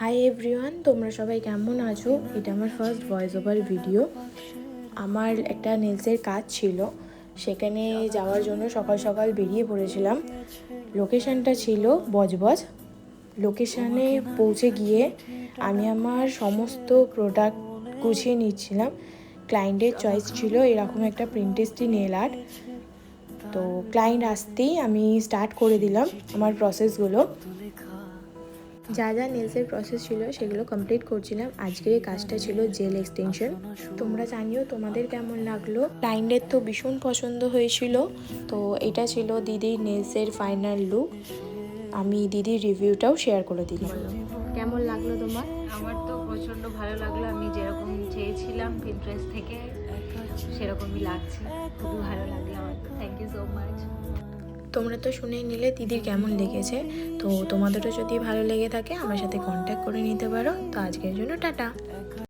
Hi everyone, তোমরা সবাই কেমন আছো? এটা আমার ফার্স্ট ভয়েস ওভার ভিডিও। আমার একটা নেলসের কাজ ছিল, সেখানে যাওয়ার জন্য সকাল সকাল বেরিয়ে পড়েছিলাম। লোকেশানটা ছিল বজবজ। লোকেশানে পৌঁছে গিয়ে আমি আমার সমস্ত প্রোডাক্ট গুছিয়ে নিচ্ছিলাম। ক্লায়েন্টের চয়েস ছিল এরকম একটা প্রিন্টেস্টি নেল আর্ট। তো ক্লায়েন্ট আসতেই আমি স্টার্ট করে দিলাম আমার প্রসেসগুলো। যা যা নেলসের প্রসেস ছিল সেগুলো কমপ্লিট করছিলাম। আজকের এই কাজটা ছিল জেল এক্সটেনশন। তোমরা জানিও তোমাদের কেমন লাগলো। ক্লায়েন্টের তো ভীষণ পছন্দ হয়েছিল। তো এটা ছিল দিদির নেলসের ফাইনাল লুক। আমি দিদির রিভিউটাও শেয়ার করে দিলাম। কেমন লাগলো তোমার? আমার তো প্রচণ্ড ভালো লাগলো। আমি যেরকম চেয়েছিলাম পিন্টারেস্ট থেকে সেরকমই লাগছে। খুবই ভালো লাগলো আমার। Thank you so much. তোমরা তো শুনেই নিলে দিদির কেমন লেগেছে। তো তোমাদেরও যদি ভালো লেগে থাকে আমার সাথে কন্ট্যাক্ট করে নিতে পারো। তো আজকের জন্য টাটা।